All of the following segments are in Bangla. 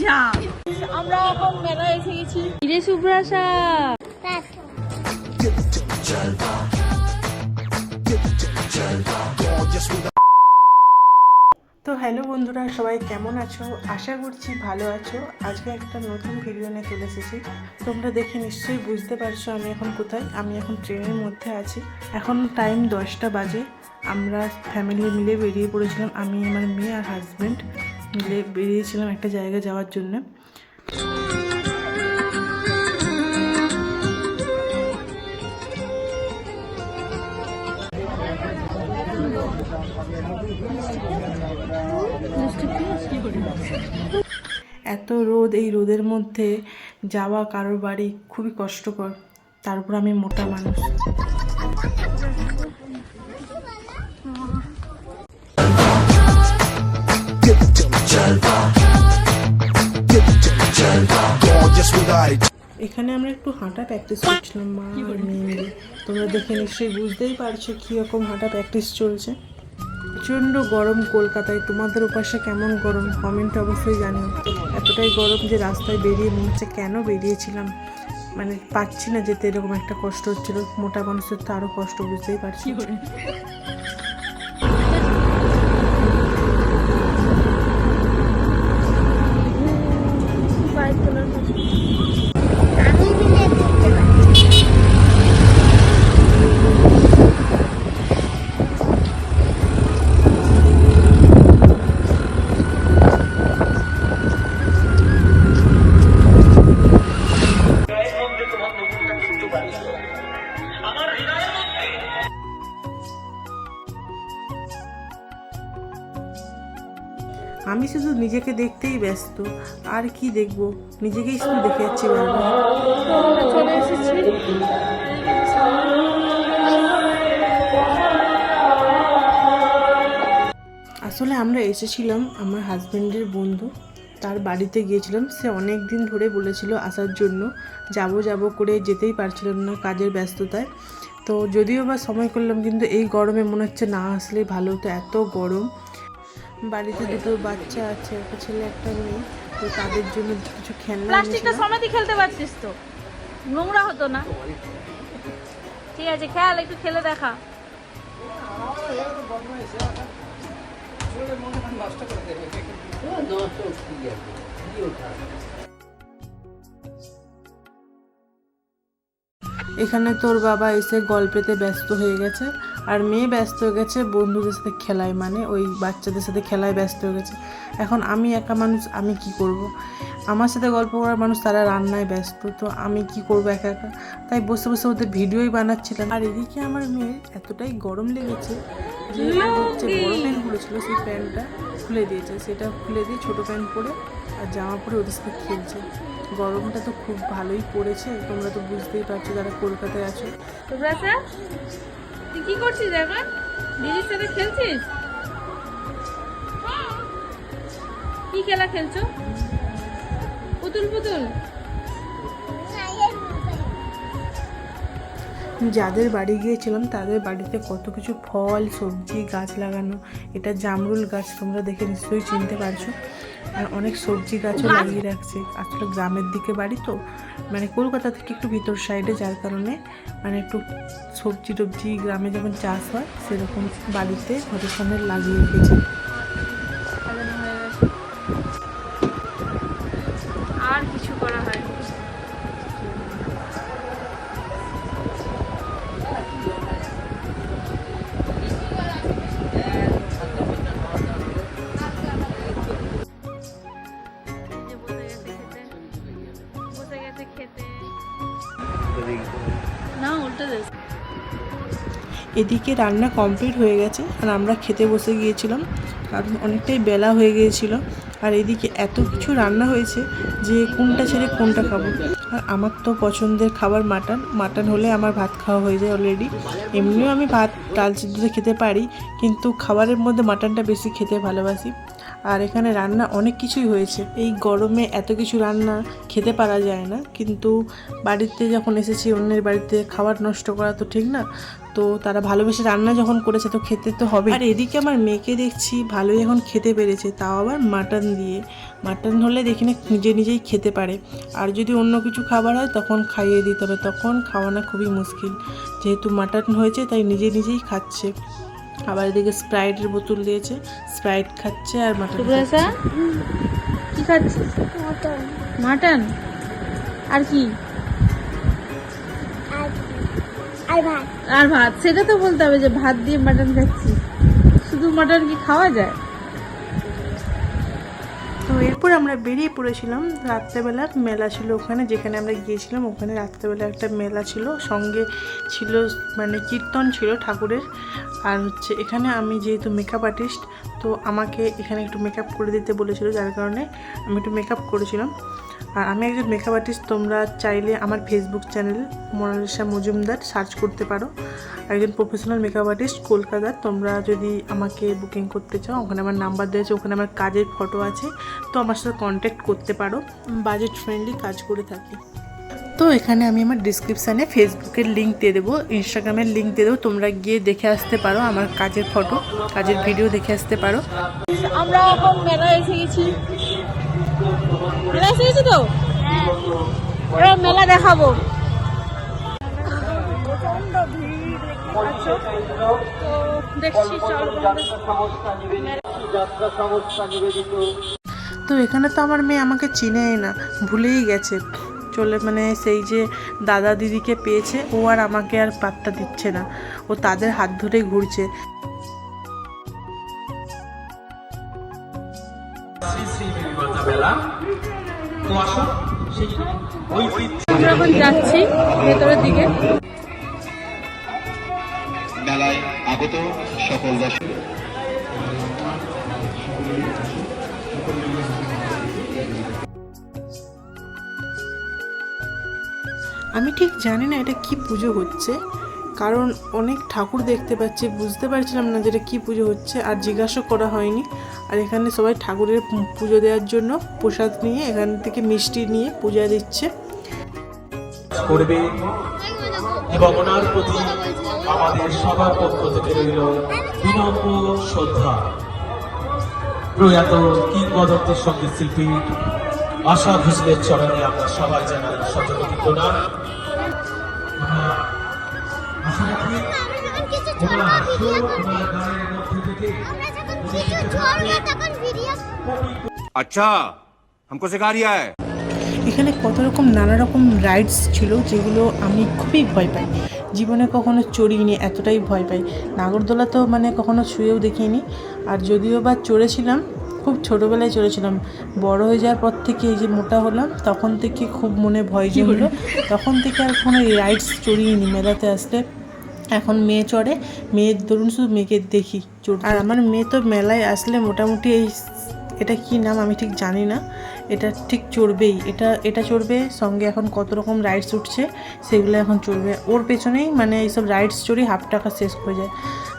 যা আমরা এখন মেলায় এসে গেছি। রে সুব্রাসা তো হ্যালো বন্ধুরা, সবাই কেমন আছো? আশা করছি ভালো আছো। আজকে একটা নতুন ভিডিও নিয়ে চলে এসেছি। তোমরা দেখে নিশ্চয়ই বুঝতে পারছো আমি এখন কোথায়। আমি এখন ট্রেনের মধ্যে আছি। এখন টাইম 10টা বাজে। আমরা ফ্যামিলি মিলে বেরিয়ে পড়েছিলাম। আমি আমার মেয়ে আর হাজব্যান্ড মিলে বেরিয়েছিলাম একটা জায়গায় যাওয়ার জন্য। এত রোদ, এই রোদের মধ্যে যাওয়া কারোর বাড়ি খুবই কষ্টকর। তারপর আমি মোটা মানুষ। এখানে আমরা একটু হাঁটা প্র্যাকটিস করছিলাম মা আর মেয়ে মিলে। তোমরা দেখে নিশ্চয়ই বুঝতেই পারছো কীরকম হাঁটা প্র্যাকটিস চলছে। প্রচণ্ড গরম কলকাতায়। তোমাদের ওপাশে কেমন গরম কমেন্টে অবশ্যই জানিও। এতটাই গরম যে রাস্তায় বেরিয়ে মনে হচ্ছে কেন বেরিয়েছিলাম, মানে পাচ্ছি না যেতে, এরকম একটা কষ্ট হচ্ছিল। মোটা মানুষের তো আরও কষ্ট, বুঝতেই পারছি। আমি শুধু নিজেকে দেখতেই ব্যস্ত, আর কি দেখবো, নিজেকেই শুধু দেখে যাচ্ছি বারবার। চলে এসেছি। আসলে আমরা এসেছিলাম আমার হাজব্যান্ডের বন্ধু, তার বাড়িতে গিয়েছিলাম। সে অনেক দিন ধরে বলেছিল আসার জন্য, যাব করে যেতেই পারছিলাম না কাজের ব্যস্ততায়। তো যদিও বা সময় করলাম, কিন্তু এই গরমে মনে হচ্ছে না আসলেই ভালো হতো, এত গরম। বাড়িতে দুটো বাচ্চা আছে, একটা ছেলে একটা মেয়ে। তো তাদের জন্য কিছু খেলনা প্লাস্টিকটা সমেতই খেলতে পারছিস তো, নোংরা হতো না। ঠিক আছে, খেল, একটু খেলে দেখা। এখানে তোর বাবা এসে গল্পেতে ব্যস্ত হয়ে গেছে, আর মেয়ে ব্যস্ত হয়ে গেছে বন্ধুদের সাথে খেলায়, মানে ওই বাচ্চাদের সাথে খেলায় ব্যস্ত হয়ে গেছে। এখন আমি একা মানুষ, আমি কি করব? আমার সাথে গল্প করার মানুষ তারা রান্নায় ব্যস্ত, তো আমি কি করব একা একা? তাই বসে বসে ওদের ভিডিওই বানাচ্ছিলাম। আর এদিকে আমার মেয়ের এতটাই গরম লেগেছে যে হচ্ছে বড় প্যান্টগুলো ছিল, সেই প্যান্টটা খুলে দিয়েছে। সেটা খুলে দিয়ে ছোটো প্যান্ট পরে আর জামা পরে ওদের সাথে খেলছে। গরমটা তো খুব ভালোই পড়েছে, তোমরা তো বুঝতেই পারছো যারা কলকাতায় আছো। তুই কি করছিস এখন? দিদির সাথে খেলছিস? কি খেলা খেলছো? পুতুল পুতুল? যাদের বাড়ি গিয়েছিলাম তাদের বাড়িতে কত কিছু ফল সবজি গাছ লাগানো। এটা জামরুল গাছ, তোমরা দেখে নিশ্চয়ই চিনতে পারছো। আর অনেক সবজি গাছও লাগিয়ে রাখছে। আসলে গ্রামের দিকে বাড়ি তো, মানে কলকাতা থেকে একটু ভিতর সাইডে, যার কারণে মানে একটু সবজি টবজি গ্রামে যেমন চাষ হয় সেরকম বাড়িতে ঘরের সামনে লাগিয়ে রেখেছে। আর কিছু করা হয়? এদিকে রান্না কমপ্লিট হয়ে গেছে আর আমরা খেতে বসে গিয়েছিলাম, কারণ অনেকটাই বেলা হয়ে গিয়েছিল। আর এদিকে এত কিছু রান্না হয়েছে যে কোনটা ছেড়ে কোনটা খাবো। আর আমার তো পছন্দের খাবার মাটন। মাটন হলে আমার ভাত খাওয়া হয়ে যায় অলরেডি। এমনিও আমি ভাত ডাল সিদ্ধ খেতে পারি, কিন্তু খাবারের মধ্যে মাটনটা বেশি খেতে ভালোবাসি। আর এখানে রান্না অনেক কিছুই হয়েছে। এই গরমে এত কিছু রান্না খেতে পারা যায় না, কিন্তু বাড়িতে যখন এসেছি অন্যের বাড়িতে খাবার নষ্ট করা তো ঠিক না। তো তারা ভালোবেসে রান্না যখন করেছে তো খেতে তো হবে। আর এদিকে আমার মেয়েকে দেখছি ভালোই এখন খেতে পেরেছে, তাও আবার মাটন দিয়ে। মাটন হলে দেখি না নিজে নিজেই খেতে পারে, আর যদি অন্য কিছু খাবার হয় তখন খাইয়ে দিতে হবে, তখন খাওয়ানো খুবই মুশকিল। যেহেতু মাটন হয়েছে তাই নিজে নিজেই খাচ্ছে। আবার এদিকে স্প্রাইটের বোতল দিয়েছে, স্প্রাইট খাচ্ছে আর মাটন খাচ্ছে। কি খাচ্ছিস? মাটন আর কি? আর ভাত। সেটা তো বলতে হবে যে ভাত দিয়ে মাটন খাচ্ছি। শুধু মাটন কি খাওয়া যায়? তো এরপর আমরা বেরিয়ে পড়েছিলাম। রাত্রেবেলা মেলা ছিল ওখানে, যেখানে আমরা গিয়েছিলাম ওখানে রাত্রেবেলা একটা মেলা ছিল, সঙ্গে ছিল মানে কীর্তন ছিল ঠাকুরের। আর হচ্ছে এখানে আমি যেহেতু মেকআপ আর্টিস্ট, তো আমাকে এখানে একটু মেকআপ করে দিতে বলেছিল, যার কারণে আমি একটু মেকআপ করেছিলাম। আর আমি একজন মেকআপ আর্টিস্ট। তোমরা চাইলে আমার Facebook channel Monalisa Majumdar search করতে পারো, একজন প্রফেশনাল মেকআপ আর্টিস্ট কলকাতার। তোমরা যদি আমাকে বুকিং করতে চাও, ওখানে আমার নাম্বার দেওয়া আছে, ওখানে আমার কাজের ফটো আছে, তো আমার সাথে কন্ট্যাক্ট করতে পারো। বাজেট ফ্রেন্ডলি কাজ করে থাকি। তো এখানে আমি আমার ডিসক্রিপশানে ফেসবুকের লিঙ্ক দিয়ে দেবো, ইনস্টাগ্রামের লিঙ্ক দিয়ে দেবো, তোমরা গিয়ে দেখে আসতে পারো, আমার কাজের ফটো, কাজের ভিডিও দেখে আসতে পারো। আমরা এখন মেলায় এসে গেছি। মেলা এসে গেছি তো এবার মেলা দেখাবো। প্রচন্ড ভিড় দেখছি। তো এখানে তো আমার মেয়ে আমাকে চিনেই না, ভুলেই গেছে চলে, মানে সেই যে দাদা দিদিকে পেয়েছে ও আর আমাকে আর পাত্তা দিচ্ছে না, ও তাদের হাত ধরেই ঘুরছে। আমরা এখন যাচ্ছি ভেতরের দিকে। মেলায় আগত সকল দর্শক আমি ঠিক জানি না এটা কি পুজো হচ্ছে, কারণ অনেক ঠাকুর দেখতে পাচ্ছি, বুঝতে পারছিলাম না যে এটা কী পুজো হচ্ছে, আর জিজ্ঞাসা করা হয়নি। আর এখানে সবাই ঠাকুরের পুজো দেওয়ার জন্য প্রসাদ নিয়ে এখান থেকে মিষ্টি নিয়ে পূজা দিচ্ছে। করবে এবং ওনার প্রতি আমাদের সবার পক্ষ থেকে রইল বিনম্র শ্রদ্ধা। প্রয়াত কিংবদন্তি সঙ্গীত শিল্পী আশা ভোসলের চরণে আমরা সবাই জানাই শতকোটি প্রণাম। अच्छा हमको सिखा रिया है। এখানে কত রকম নানা রকম রাইডস ছিল, যেগুলো আমি খুবই ভয় পাই, জীবনে কখনো চড়িনি, এতটাই ভয় পাই। নাগরদোলা তো মানে কখনো ছুঁয়েও দেখিনি, আর যদিও বা চড়েছিলাম খুব ছোটোবেলায় চড়েছিলাম। বড় হয়ে যাওয়ার পর থেকে এই যে মোটা হলাম, তখন থেকে খুব মনে ভয় যে হলো, তখন থেকে আর কোনো রাইডস চড়িনি। মেলাতে আসলে এখন মেয়ে চড়ে, মেয়ের ধরুন শুধু মেয়েকে দেখি চড়তে। আর আমার মেয়ে তো মেলায় আসলে মোটামুটি এটা কি নাম আমি ঠিক জানি না, এটা ঠিক চড়বেই, এটা চড়বে। সঙ্গে এখন কত রকম রাইডস উঠছে সেগুলো এখন চড়বে, ওর পেছনেই মানে এইসব রাইডস চড়ি হাফ টাকা শেষ হয়ে যায়।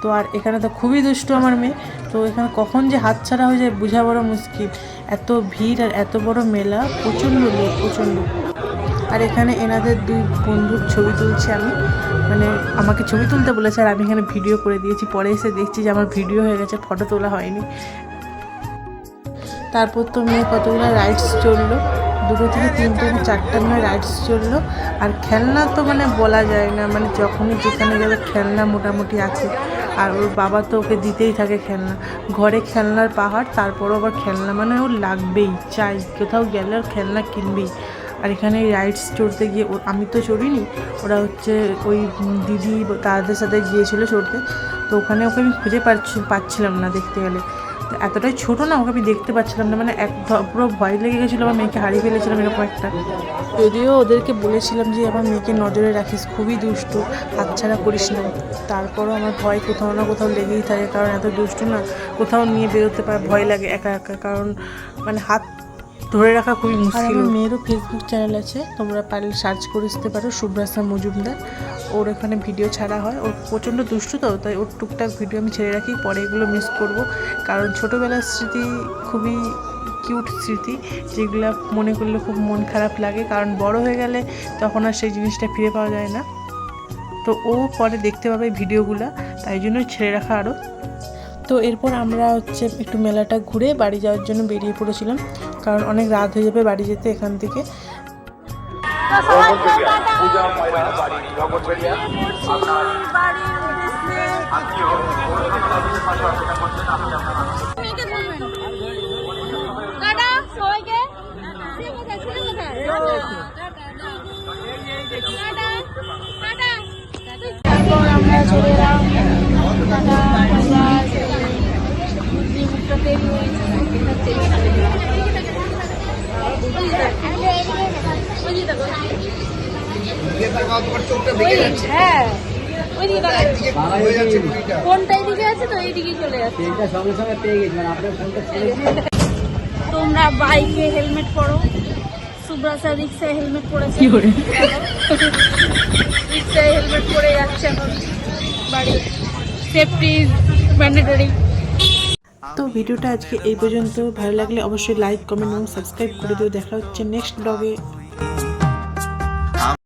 তো আর এখানে তো খুবই দুষ্ট আমার মেয়ে, তো এখানে কখন যে হাত ছাড়া হয়ে যায় বোঝা বড় মুশকিল। এত ভিড় আর এত বড় মেলা, প্রচণ্ড লোক, প্রচণ্ড। আর এখানে এনাদের দুই বন্ধুর ছবি তুলছি আমি, মানে আমাকে ছবি তুলতে বলেছে আর আমি এখানে ভিডিও করে দিয়েছি। পরে এসে দেখছি যে আমার ভিডিও হয়ে গেছে, ফটো তোলা হয়নি। তারপর তো মেয়ে কতগুলো রাইডস চললো, 2 থেকে 3টে না 4টে মানে রাইডস চললো। আর খেলনা তো মানে বলা যায় না, মানে যখনই যেখানে যাবে খেলনা মোটামুটি আছে। আর ওর বাবা তো ওকে দিতেই থাকে খেলনা, ঘরে খেলনার পাহাড়, তারপরও আবার খেলনা মানে ওর লাগবেই, চাই, কোথাও গেলে ওর খেলনা কিনবেই। আর এখানে রাইডস চড়তে গিয়ে আমি তো চড়িনি, ওরা হচ্ছে ওই দিদি তাদের সাথে গিয়েছিলো চড়তে, তো ওখানে ওকে আমি খুঁজে পাচ্ছিলাম না দেখতে গেলে। তো এতটাই ছোটো না, ওকে আমি দেখতে পাচ্ছিলাম না, মানে পুরো ভয় লেগে গেছিলো, আমার মেয়েকে হারিয়ে ফেলেছিলাম এরকম একটা। যদিও ওদেরকে বলেছিলাম যে আমার মেয়েকে নজরে রাখিস, খুবই দুষ্টু, হাতছাড়া করিস না। তারপরও আমার ভয় কোথাও না কোথাও লেগেই থাকে, কারণ এত দুষ্টু না, কোথাও নিয়ে বেরোতে পারে ভয় লাগে একা একা, কারণ মানে হাত ধরে রাখা খুবই মুশকিল। আমার মেয়েরও ফেসবুক চ্যানেল আছে, তোমরা পারলে সার্চ করে দিতে পারো, শুভ্রাসা মজুমদার। ওর এখানে ভিডিও ছাড়া হয়, ওর প্রচণ্ড দুষ্টু তো, তাই ওর টুকটাক ভিডিও আমি ছেড়ে রাখি, পরে এগুলো মিস করব, কারণ ছোটোবেলার স্মৃতি খুবই কিউট স্মৃতি, যেগুলো মনে করলে খুব মন খারাপ লাগে, কারণ বড় হয়ে গেলে তখন আর সেই জিনিসটা ফিরে পাওয়া যায় না। তো ও পরে দেখতে পাবে ভিডিওগুলো, তাই জন্য ছেড়ে রাখা আরও। তো এরপর আমরা হচ্ছে একটু মেলাটা ঘুরে বাড়ি যাওয়ার জন্য বেরিয়ে পড়েছিলাম, কারণ অনেক রাত হয়ে যাবে বাড়ি যেতে এখান থেকে। আমরা চলে এলাম কোনটা এদিকে আছে তো এইদিকে চলে যাচ্ছে। তোমরা বাইকে হেলমেট পরো, সুব্রাসা রিক্সায় হেলমেট পরেছে, রিক্সায় হেলমেট পরে যাচ্ছে এখন বাড়ি, সেফটি ম্যান্ডেটরি। তো ভিডিওটা আজকে এই পর্যন্ত। ভালো লাগলে অবশ্যই লাইক, কমেন্ট এবং সাবস্ক্রাইব করে দিও। দেখা হচ্ছে নেক্সট ব্লগে।